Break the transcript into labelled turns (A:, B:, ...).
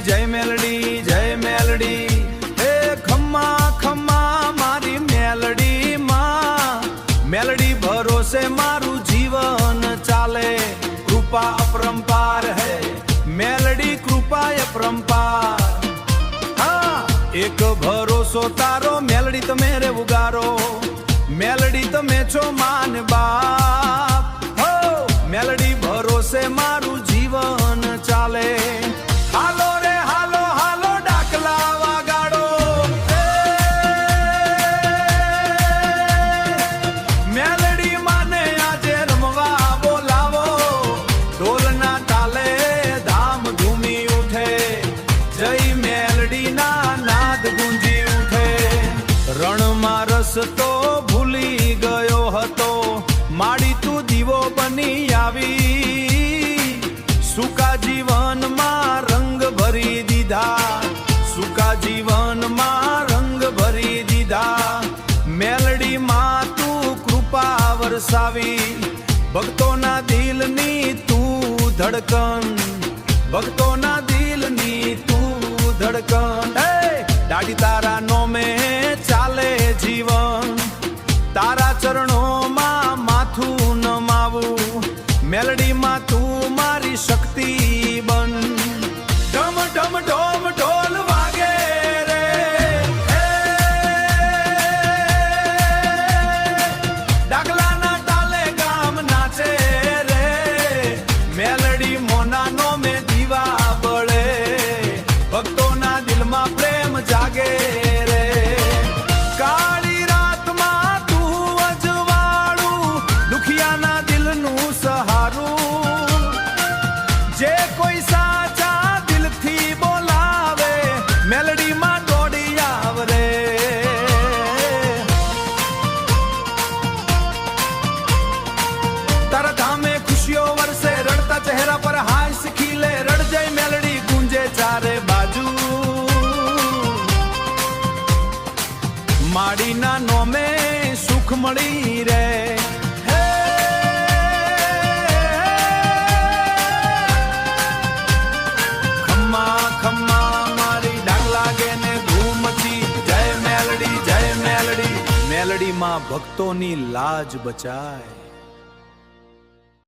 A: જય મેલડી જય મેલડી. હે ખમ્મા ખમ્મા મારી મેલડી માં, મેલડી ભરોસે મારું જીવન ચાલે. કૃપા અપરંપાર હે મેલડી, કૃપા અપરંપાર. હા, એક ભરોસો તારો મેલડી તમે રે ઉગારો, મેલડી તમે છો માન બાપ. હો મેલડી ભરોસે મારું જીવન ચાલે. હાલો રે હાલો હાલો ડાકલા વાગાડો, મેલડી માને આજે રમવા બોલાવો. ઢોલના તાલે ધામ ધૂમી ઉઠે, જય મેલડી ના નાદ ગુંજી ઉઠે. રણમાં રસ્તો ભૂલી ગયો હતો, માડી તું દીવો બની આવી. સુકા જીવનમાં રંગ ભરી દીધા, સુકા જીવનમાં રંગ ભરી દીધા. મેલડી માં તું કૃપા વરસાવી, ભક્તોના દિલની તું ધડકન, ભક્તોના દિલની તું ધડકન. દાડી તારા નોમે ચાલે જીવન, તારા ચરણોમાં માથું નમાવું. મેલડી માં તું મારી શક્તિ બન. ઢમ ઢમ ઢોમ ઢોલ વાગે રે, ડાકલાના તાલે ગામ નાચે રે. મેલડી મોનાનો મે દીવા બળે, ભક્તોના દિલમાં પ્રેમ જાગે રે. કાળી રાતમાં તું અજવાળું, દુખિયાના દિલનું સહારું. જે કોઈ સાચા દિલથી બોલાવે, મેલડીમાં દોડી આવરે. તારા ધામે ખુશીઓ વરસે, રડતા ચહેરા પર હાસ્ય ખીલે. રડજય મેલડી ગુંજે ચારે બાજુ, માડીના નોમે સુખ મળી રે. ખમ્મા ખમ્મા મારી ડાક લાગે ને ધૂમ મચી. જય મેલડી જય મેલડી, મેલડી માં ભક્તોની લાજ બચાય.